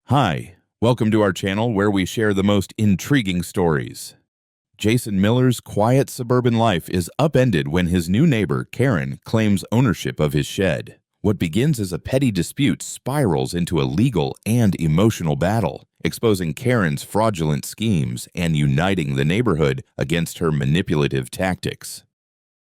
Hi, welcome to our channel where we share the most intriguing stories. Jason Miller's quiet suburban life is upended when his new neighbor, Karen, claims ownership of his shed. What begins as a petty dispute spirals into a legal and emotional battle, exposing Karen's fraudulent schemes and uniting the neighborhood against her manipulative tactics.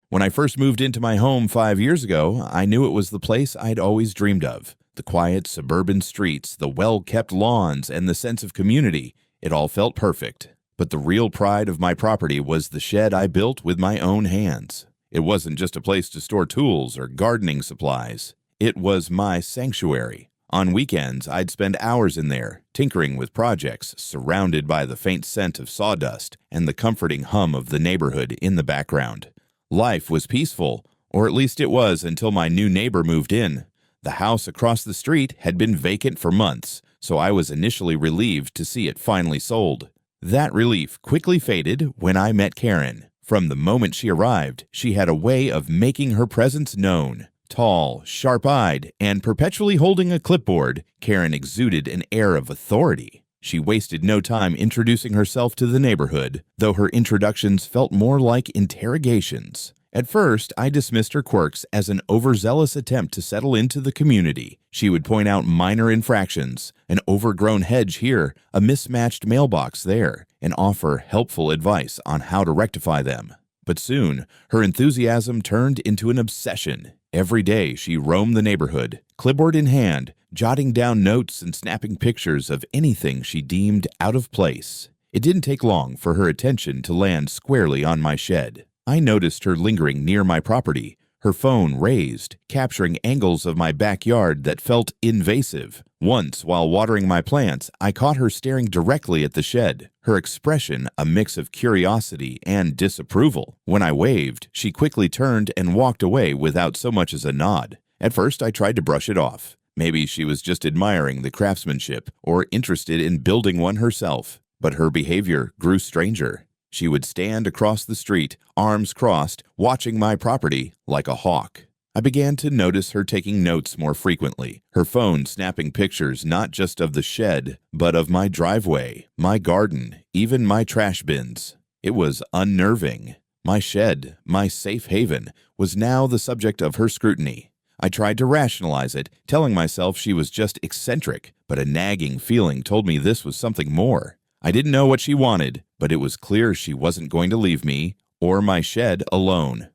When I first moved into my home 5 years ago, I knew it was the place I'd always dreamed of. The quiet suburban streets, the well-kept lawns, and the sense of community, it all felt perfect. But the real pride of my property was the shed I built with my own hands. It wasn't just a place to store tools or gardening supplies. It was my sanctuary. On weekends, I'd spend hours in there, tinkering with projects, surrounded by the faint scent of sawdust and the comforting hum of the neighborhood in the background. Life was peaceful, or at least it was until my new neighbor moved in. The house across the street had been vacant for months, so I was initially relieved to see it finally sold. That relief quickly faded when I met Karen. From the moment she arrived, she had a way of making her presence known. Tall, sharp-eyed, and perpetually holding a clipboard, Karen exuded an air of authority. She wasted no time introducing herself to the neighborhood, though her introductions felt more like interrogations. At first, I dismissed her quirks as an overzealous attempt to settle into the community. She would point out minor infractions, an overgrown hedge here, a mismatched mailbox there, and offer helpful advice on how to rectify them. But soon, her enthusiasm turned into an obsession. Every day, she roamed the neighborhood, clipboard in hand, jotting down notes and snapping pictures of anything she deemed out of place. It didn't take long for her attention to land squarely on my shed. I noticed her lingering near my property, her phone raised, capturing angles of my backyard that felt invasive. Once, while watering my plants, I caught her staring directly at the shed, her expression a mix of curiosity and disapproval. When I waved, she quickly turned and walked away without so much as a nod. At first, I tried to brush it off. Maybe she was just admiring the craftsmanship or interested in building one herself. But her behavior grew stranger. She would stand across the street, arms crossed, watching my property like a hawk. I began to notice her taking notes more frequently, her phone snapping pictures not just of the shed, but of my driveway, my garden, even my trash bins. It was unnerving. My shed, my safe haven, was now the subject of her scrutiny. I tried to rationalize it, telling myself she was just eccentric, but a nagging feeling told me this was something more. I didn't know what she wanted, but it was clear she wasn't going to leave me or my shed alone.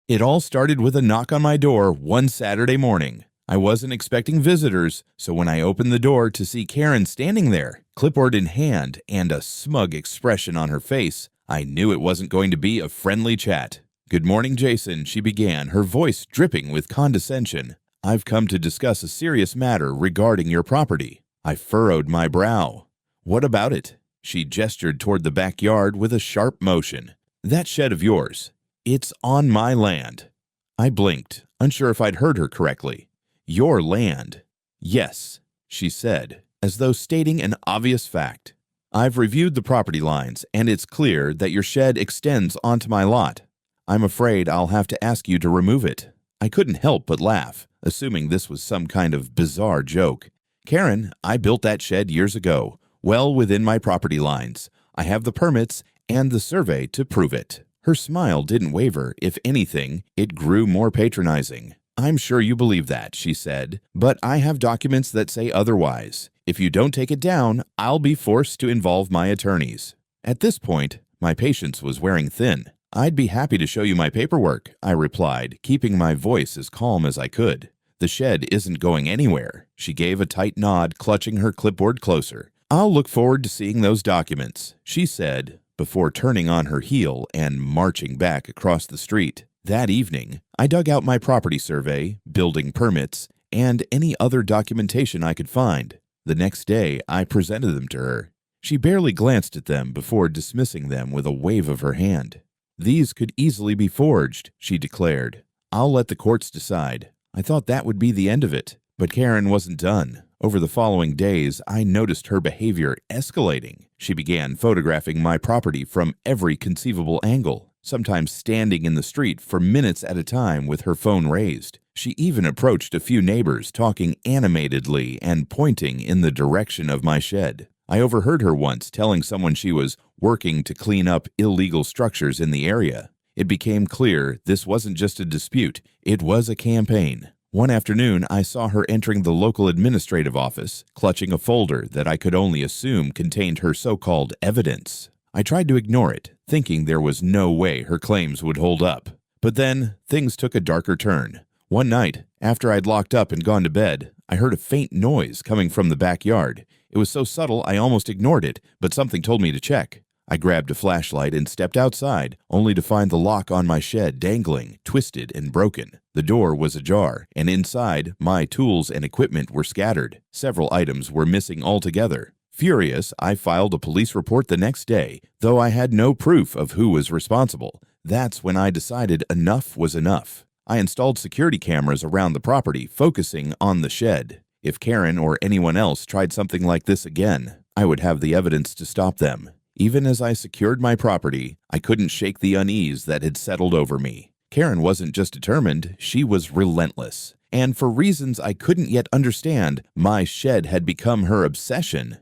It all started with a knock on my door one Saturday morning. I wasn't expecting visitors, so when I opened the door to see Karen standing there, clipboard in hand and a smug expression on her face, I knew it wasn't going to be a friendly chat. "Good morning, Jason," she began, her voice dripping with condescension. "I've come to discuss a serious matter regarding your property." I furrowed my brow. "What about it?" She gestured toward the backyard with a sharp motion. "That shed of yours. It's on my land." I blinked, unsure if I'd heard her correctly. "Your land?" "Yes," she said, as though stating an obvious fact. "I've reviewed the property lines, and it's clear that your shed extends onto my lot. I'm afraid I'll have to ask you to remove it." I couldn't help but laugh, assuming this was some kind of bizarre joke. "Karen, I built that shed years ago, well within my property lines. I have the permits and the survey to prove it." Her smile didn't waver. If anything, it grew more patronizing. "I'm sure you believe that," she said, "but I have documents that say otherwise. If you don't take it down, I'll be forced to involve my attorneys." At this point, my patience was wearing thin. "I'd be happy to show you my paperwork," I replied, keeping my voice as calm as I could. "The shed isn't going anywhere." She gave a tight nod, clutching her clipboard closer. "I'll look forward to seeing those documents," she said, before turning on her heel and marching back across the street. That evening, I dug out my property survey, building permits, and any other documentation I could find. The next day, I presented them to her. She barely glanced at them before dismissing them with a wave of her hand. "These could easily be forged," she declared. "I'll let the courts decide." I thought that would be the end of it, but Karen wasn't done. Over the following days, I noticed her behavior escalating. She began photographing my property from every conceivable angle, sometimes standing in the street for minutes at a time with her phone raised. She even approached a few neighbors, talking animatedly and pointing in the direction of my shed. I overheard her once telling someone she was working to clean up illegal structures in the area. It became clear this wasn't just a dispute, it was a campaign. One afternoon, I saw her entering the local administrative office, clutching a folder that I could only assume contained her so-called evidence. I tried to ignore it, thinking there was no way her claims would hold up. But then, things took a darker turn. One night, after I'd locked up and gone to bed, I heard a faint noise coming from the backyard. It was so subtle I almost ignored it, but something told me to check. I grabbed a flashlight and stepped outside, only to find the lock on my shed dangling, twisted and broken. The door was ajar, and inside, my tools and equipment were scattered. Several items were missing altogether. Furious, I filed a police report the next day, though I had no proof of who was responsible. That's when I decided enough was enough. I installed security cameras around the property, focusing on the shed. If Karen or anyone else tried something like this again, I would have the evidence to stop them. Even as I secured my property, I couldn't shake the unease that had settled over me. Karen wasn't just determined, she was relentless. And for reasons I couldn't yet understand, my shed had become her obsession.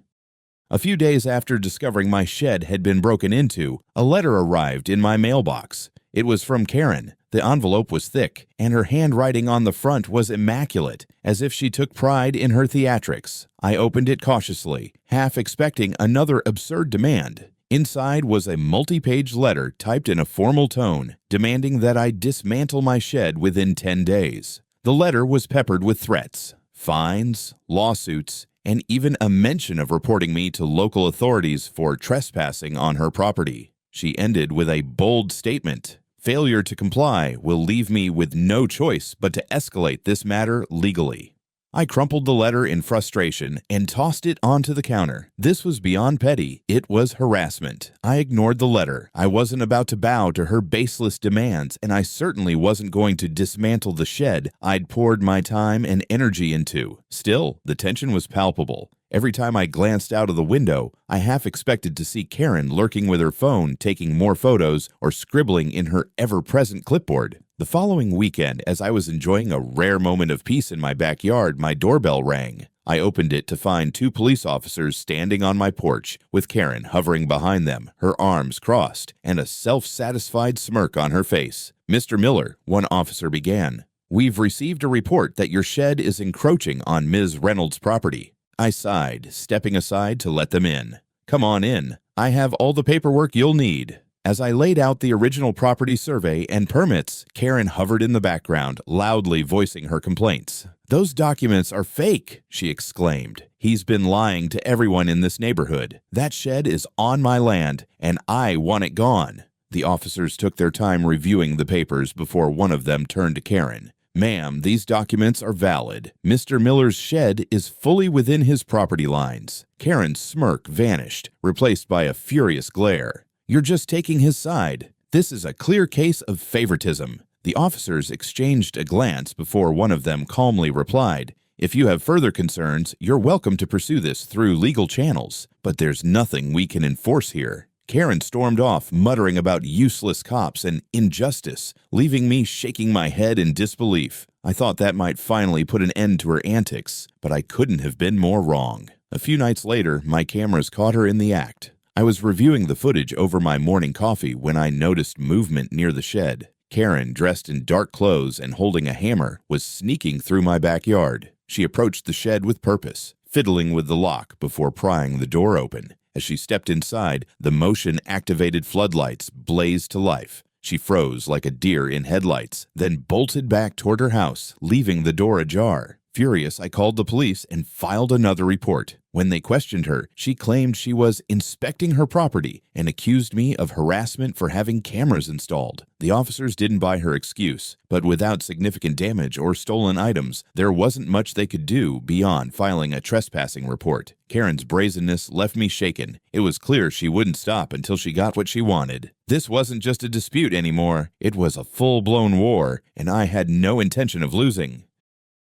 A few days after discovering my shed had been broken into, a letter arrived in my mailbox. It was from Karen. The envelope was thick, and her handwriting on the front was immaculate, as if she took pride in her theatrics. I opened it cautiously, half expecting another absurd demand. Inside was a multi-page letter typed in a formal tone, demanding that I dismantle my shed within 10 days. The letter was peppered with threats, fines, lawsuits, and even a mention of reporting me to local authorities for trespassing on her property. She ended with a bold statement. Failure to comply will leave me with no choice but to escalate this matter legally. I crumpled the letter in frustration and tossed it onto the counter. This was beyond petty. It was harassment. I ignored the letter. I wasn't about to bow to her baseless demands, and I certainly wasn't going to dismantle the shed I'd poured my time and energy into. Still, the tension was palpable. Every time I glanced out of the window, I half expected to see Karen lurking with her phone, taking more photos, or scribbling in her ever-present clipboard. The following weekend, as I was enjoying a rare moment of peace in my backyard, my doorbell rang. I opened it to find 2 police officers standing on my porch, with Karen hovering behind them, her arms crossed, and a self-satisfied smirk on her face. "Mr. Miller," one officer began, "we've received a report that your shed is encroaching on Ms. Reynolds' property." I sighed, stepping aside to let them in. "Come on in. I have all the paperwork you'll need." As I laid out the original property survey and permits, Karen hovered in the background, loudly voicing her complaints. "Those documents are fake," she exclaimed. "He's been lying to everyone in this neighborhood. That shed is on my land, and I want it gone." The officers took their time reviewing the papers before one of them turned to Karen. "Ma'am, these documents are valid. Mr. Miller's shed is fully within his property lines." Karen's smirk vanished, replaced by a furious glare. "You're just taking his side. This is a clear case of favoritism." The officers exchanged a glance before one of them calmly replied, "If you have further concerns, you're welcome to pursue this through legal channels, but there's nothing we can enforce here." Karen stormed off, muttering about useless cops and injustice, leaving me shaking my head in disbelief. I thought that might finally put an end to her antics, but I couldn't have been more wrong. A few nights later, my cameras caught her in the act. I was reviewing the footage over my morning coffee when I noticed movement near the shed. Karen, dressed in dark clothes and holding a hammer, was sneaking through my backyard. She approached the shed with purpose, fiddling with the lock before prying the door open. As she stepped inside, the motion-activated floodlights blazed to life. She froze like a deer in headlights, then bolted back toward her house, leaving the door ajar. Furious, I called the police and filed another report. When they questioned her, she claimed she was inspecting her property and accused me of harassment for having cameras installed. The officers didn't buy her excuse, but without significant damage or stolen items, there wasn't much they could do beyond filing a trespassing report. Karen's brazenness left me shaken. It was clear she wouldn't stop until she got what she wanted. This wasn't just a dispute anymore. It was a full-blown war, and I had no intention of losing.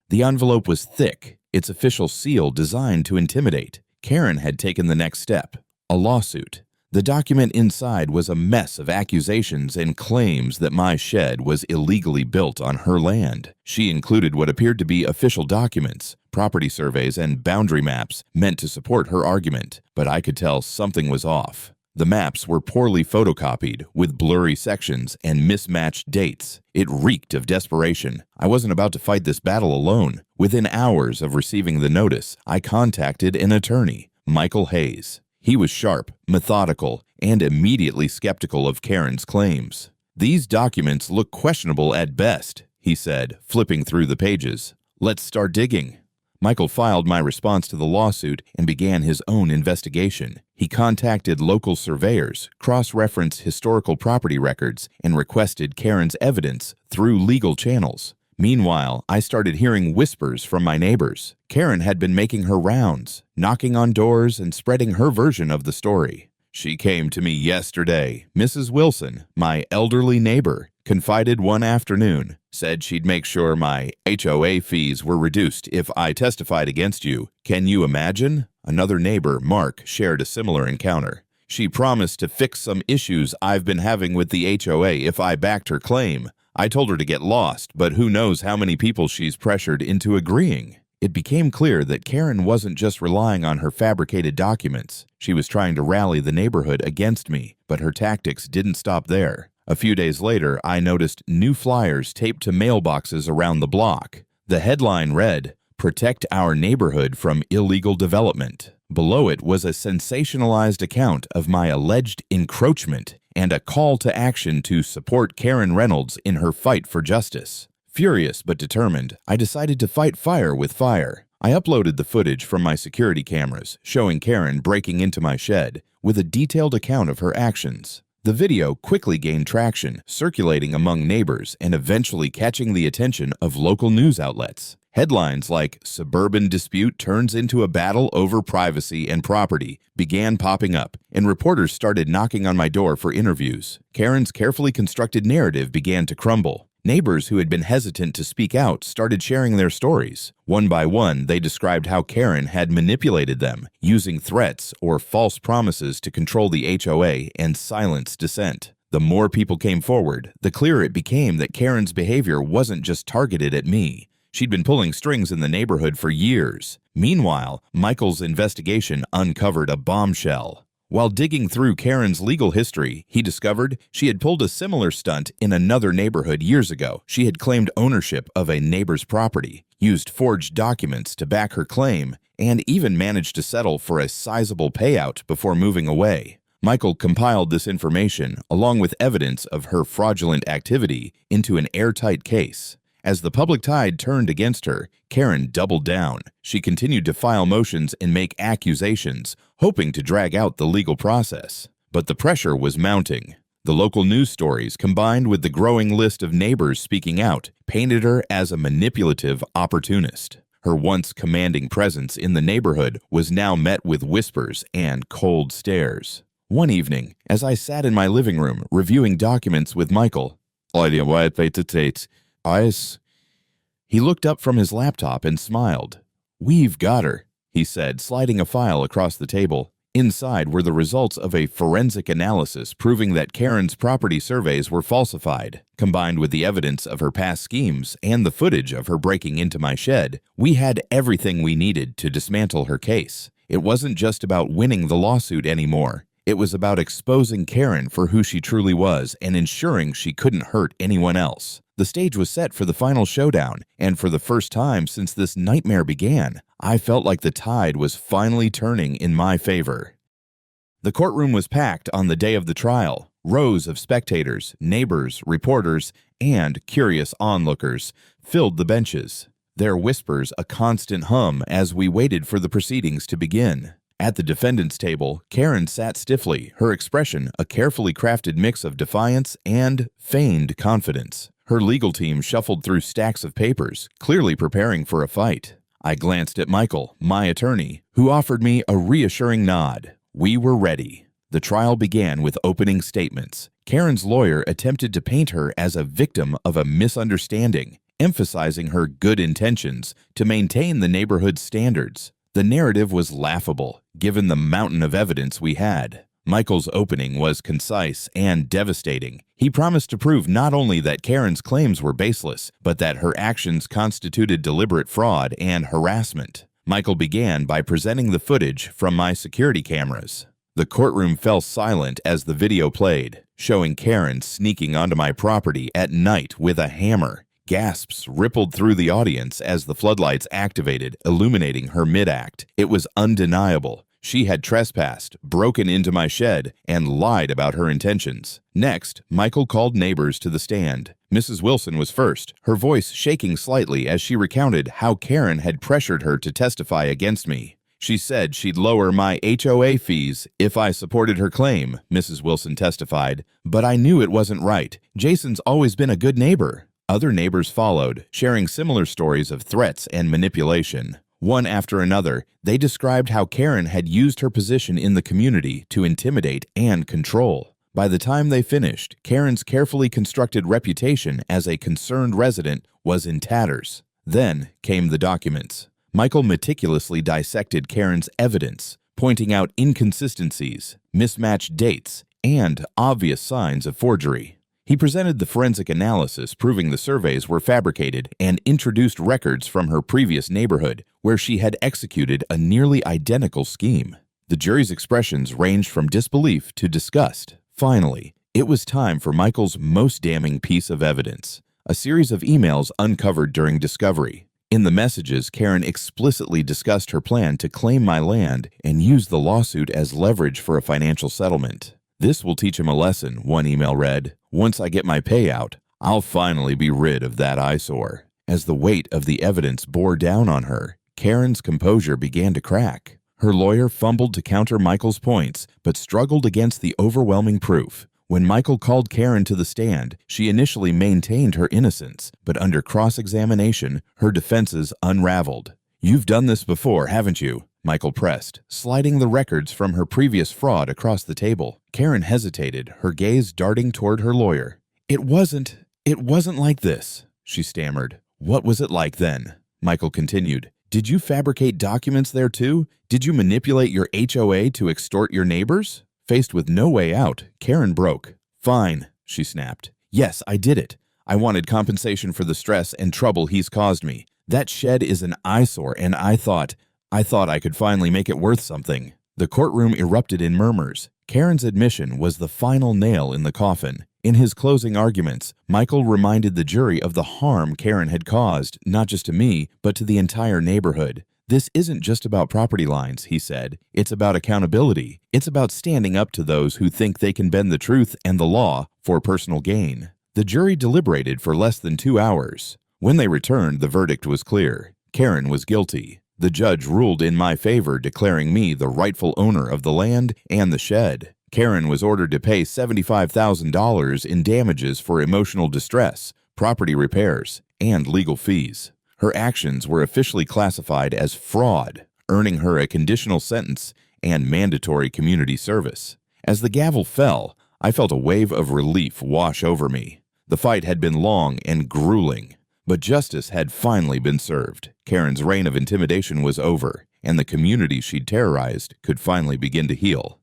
The envelope was thick, its official seal designed to intimidate. Karen had taken the next step, a lawsuit. The document inside was a mess of accusations and claims that my shed was illegally built on her land. She included what appeared to be official documents, property surveys, and boundary maps meant to support her argument, but I could tell something was off. The maps were poorly photocopied, with blurry sections and mismatched dates. It reeked of desperation. I wasn't about to fight this battle alone. Within hours of receiving the notice, I contacted an attorney, Michael Hayes. He was sharp, methodical, and immediately skeptical of Karen's claims. "These documents look questionable at best," he said, flipping through the pages. "Let's start digging." Michael filed my response to the lawsuit and began his own investigation. He contacted local surveyors, cross-referenced historical property records, and requested Karen's evidence through legal channels. Meanwhile, I started hearing whispers from my neighbors. Karen had been making her rounds, knocking on doors and spreading her version of the story. "She came to me yesterday. Mrs. Wilson, my elderly neighbor, confided one afternoon, said she'd make sure my HOA fees were reduced if I testified against you. Can you imagine?" Another neighbor, Mark, shared a similar encounter. "She promised to fix some issues I've been having with the HOA if I backed her claim. I told her to get lost, but who knows how many people she's pressured into agreeing." It became clear that Karen wasn't just relying on her fabricated documents. She was trying to rally the neighborhood against me, but her tactics didn't stop there. A few days later, I noticed new flyers taped to mailboxes around the block. The headline read, "Protect Our Neighborhood from Illegal Development." Below it was a sensationalized account of my alleged encroachment and a call to action to support Karen Reynolds in her fight for justice. Furious but determined, I decided to fight fire with fire. I uploaded the footage from my security cameras, showing Karen breaking into my shed, with a detailed account of her actions. The video quickly gained traction, circulating among neighbors and eventually catching the attention of local news outlets. Headlines like "Suburban Dispute Turns into a Battle Over Privacy and Property" began popping up, and reporters started knocking on my door for interviews. Karen's carefully constructed narrative began to crumble. Neighbors who had been hesitant to speak out started sharing their stories. One by one, they described how Karen had manipulated them, using threats or false promises to control the HOA and silence dissent. The more people came forward, the clearer it became that Karen's behavior wasn't just targeted at me. She'd been pulling strings in the neighborhood for years. Meanwhile, Michael's investigation uncovered a bombshell. While digging through Karen's legal history, he discovered she had pulled a similar stunt in another neighborhood years ago. She had claimed ownership of a neighbor's property, used forged documents to back her claim, and even managed to settle for a sizable payout before moving away. Michael compiled this information, along with evidence of her fraudulent activity, into an airtight case. As the public tide turned against her, Karen doubled down. She continued to file motions and make accusations, hoping to drag out the legal process. But the pressure was mounting. The local news stories, combined with the growing list of neighbors speaking out, painted her as a manipulative opportunist. Her once commanding presence in the neighborhood was now met with whispers and cold stares. One evening, as I sat in my living room reviewing documents with Michael, he looked up from his laptop and smiled. "We've got her," he said, sliding a file across the table. Inside were the results of a forensic analysis proving that Karen's property surveys were falsified. Combined with the evidence of her past schemes and the footage of her breaking into my shed, we had everything we needed to dismantle her case. It wasn't just about winning the lawsuit anymore. It was about exposing Karen for who she truly was and ensuring she couldn't hurt anyone else. The stage was set for the final showdown, and for the first time since this nightmare began, I felt like the tide was finally turning in my favor. The courtroom was packed on the day of the trial. Rows of spectators, neighbors, reporters, and curious onlookers filled the benches, their whispers a constant hum as we waited for the proceedings to begin. At the defendant's table, Karen sat stiffly, her expression a carefully crafted mix of defiance and feigned confidence. Her legal team shuffled through stacks of papers, clearly preparing for a fight. I glanced at Michael, my attorney, who offered me a reassuring nod. We were ready. The trial began with opening statements. Karen's lawyer attempted to paint her as a victim of a misunderstanding, emphasizing her good intentions to maintain the neighborhood's standards. The narrative was laughable, given the mountain of evidence we had. Michael's opening was concise and devastating. He promised to prove not only that Karen's claims were baseless, but that her actions constituted deliberate fraud and harassment. Michael began by presenting the footage from my security cameras. The courtroom fell silent as the video played, showing Karen sneaking onto my property at night with a hammer. Gasps rippled through the audience as the floodlights activated, illuminating her mid-act. It was undeniable. She had trespassed, broken into my shed, and lied about her intentions. Next, Michael called neighbors to the stand. Mrs. Wilson was first, her voice shaking slightly as she recounted how Karen had pressured her to testify against me. She said she'd lower my HOA fees if I supported her claim, Mrs. Wilson testified, but I knew it wasn't right. Jason's always been a good neighbor. Other neighbors followed, sharing similar stories of threats and manipulation. One after another, they described how Karen had used her position in the community to intimidate and control. By the time they finished, Karen's carefully constructed reputation as a concerned resident was in tatters. Then came the documents. Michael meticulously dissected Karen's evidence, pointing out inconsistencies, mismatched dates, and obvious signs of forgery. He presented the forensic analysis proving the surveys were fabricated and introduced records from her previous neighborhood where she had executed a nearly identical scheme. The jury's expressions ranged from disbelief to disgust. Finally, it was time for Michael's most damning piece of evidence, a series of emails uncovered during discovery. In the messages, Karen explicitly discussed her plan to claim my land and use the lawsuit as leverage for a financial settlement. "This will teach him a lesson," one email read. "Once I get my payout, I'll finally be rid of that eyesore." As the weight of the evidence bore down on her, Karen's composure began to crack. Her lawyer fumbled to counter Michael's points, but struggled against the overwhelming proof. When Michael called Karen to the stand, she initially maintained her innocence, but under cross-examination, her defenses unraveled. "You've done this before, haven't you?" Michael pressed, sliding the records from her previous fraud across the table. Karen hesitated, her gaze darting toward her lawyer. It wasn't like this," she stammered. "What was it like then?" Michael continued. "Did you fabricate documents there too? Did you manipulate your HOA to extort your neighbors?" Faced with no way out, Karen broke. "Fine," she snapped. "Yes, I did it. I wanted compensation for the stress and trouble he's caused me. That shed is an eyesore, and I thought I could finally make it worth something." The courtroom erupted in murmurs. Karen's admission was the final nail in the coffin. In his closing arguments, Michael reminded the jury of the harm Karen had caused, not just to me, but to the entire neighborhood. "This isn't just about property lines," he said. "It's about accountability. It's about standing up to those who think they can bend the truth and the law for personal gain." The jury deliberated for less than 2 hours. When they returned, the verdict was clear. Karen was guilty. The judge ruled in my favor, declaring me the rightful owner of the land and the shed. Karen was ordered to pay $75,000 in damages for emotional distress, property repairs, and legal fees. Her actions were officially classified as fraud, earning her a conditional sentence and mandatory community service. As the gavel fell, I felt a wave of relief wash over me. The fight had been long and grueling, but justice had finally been served. Karen's reign of intimidation was over, and the community she'd terrorized could finally begin to heal.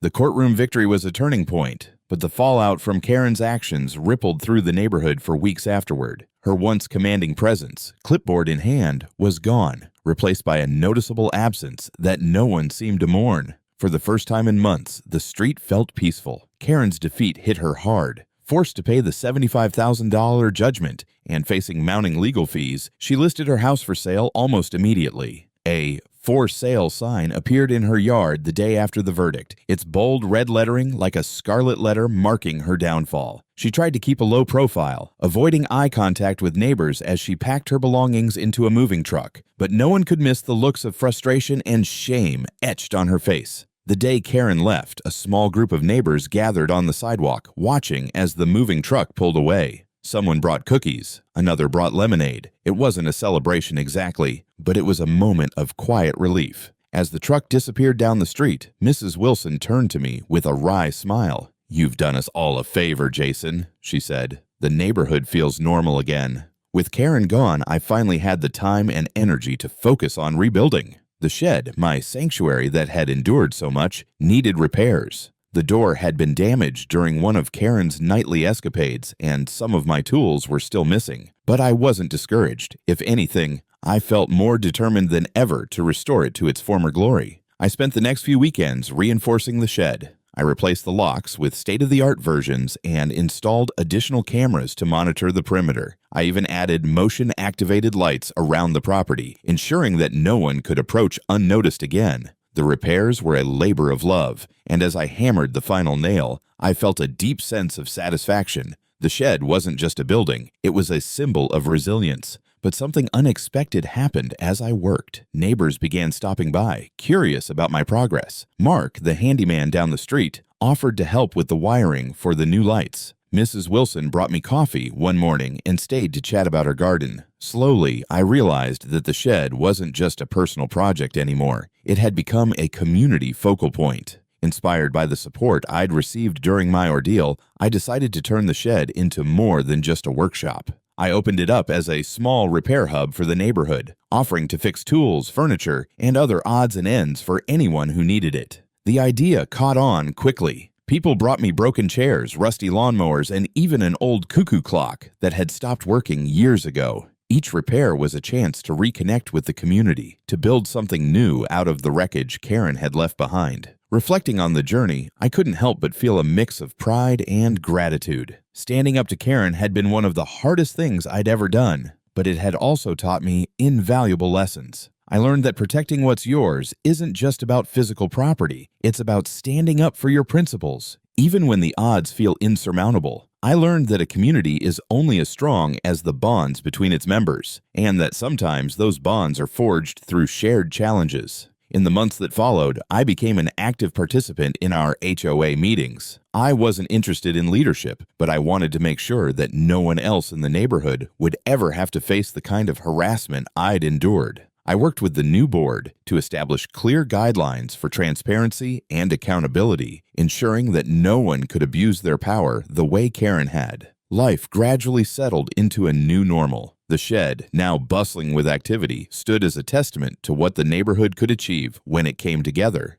The courtroom victory was a turning point, but the fallout from Karen's actions rippled through the neighborhood for weeks afterward. Her once commanding presence, clipboard in hand, was gone, replaced by a noticeable absence that no one seemed to mourn. For the first time in months, the street felt peaceful. Karen's defeat hit her hard. Forced to pay the $75,000 judgment and facing mounting legal fees, she listed her house for sale almost immediately. A "for sale" sign appeared in her yard the day after the verdict, its bold red lettering like a scarlet letter marking her downfall. She tried to keep a low profile, avoiding eye contact with neighbors as she packed her belongings into a moving truck, but no one could miss the looks of frustration and shame etched on her face. The day Karen left, a small group of neighbors gathered on the sidewalk, watching as the moving truck pulled away. Someone brought cookies, another brought lemonade. It wasn't a celebration exactly, but it was a moment of quiet relief. As the truck disappeared down the street, Mrs. Wilson turned to me with a wry smile. "You've done us all a favor, Jason," she said. "The neighborhood feels normal again." With Karen gone, I finally had the time and energy to focus on rebuilding. The shed, my sanctuary that had endured so much, needed repairs. The door had been damaged during one of Karen's nightly escapades, and some of my tools were still missing. But I wasn't discouraged. If anything, I felt more determined than ever to restore it to its former glory. I spent the next few weekends reinforcing the shed. I replaced the locks with state-of-the-art versions and installed additional cameras to monitor the perimeter. I even added motion-activated lights around the property, ensuring that no one could approach unnoticed again. The repairs were a labor of love, and as I hammered the final nail, I felt a deep sense of satisfaction. The shed wasn't just a building, it was a symbol of resilience. But something unexpected happened as I worked. Neighbors began stopping by, curious about my progress. Mark, the handyman down the street, offered to help with the wiring for the new lights. Mrs. Wilson brought me coffee one morning and stayed to chat about her garden. Slowly, I realized that the shed wasn't just a personal project anymore. It had become a community focal point. Inspired by the support I'd received during my ordeal, I decided to turn the shed into more than just a workshop. I opened it up as a small repair hub for the neighborhood, offering to fix tools, furniture, and other odds and ends for anyone who needed it. The idea caught on quickly. People brought me broken chairs, rusty lawnmowers, and even an old cuckoo clock that had stopped working years ago. Each repair was a chance to reconnect with the community, to build something new out of the wreckage Karen had left behind. Reflecting on the journey, I couldn't help but feel a mix of pride and gratitude. Standing up to Karen had been one of the hardest things I'd ever done, but it had also taught me invaluable lessons. I learned that protecting what's yours isn't just about physical property. It's about standing up for your principles, even when the odds feel insurmountable. I learned that a community is only as strong as the bonds between its members, and that sometimes those bonds are forged through shared challenges. In the months that followed, I became an active participant in our HOA meetings. I wasn't interested in leadership, but I wanted to make sure that no one else in the neighborhood would ever have to face the kind of harassment I'd endured. I worked with the new board to establish clear guidelines for transparency and accountability, ensuring that no one could abuse their power the way Karen had. Life gradually settled into a new normal. The shed, now bustling with activity, stood as a testament to what the neighborhood could achieve when it came together.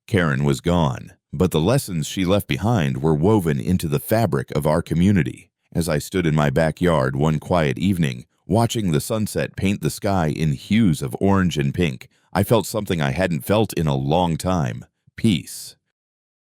Karen was gone, but the lessons she left behind were woven into the fabric of our community. As I stood in my backyard one quiet evening, watching the sunset paint the sky in hues of orange and pink, I felt something I hadn't felt in a long time: peace.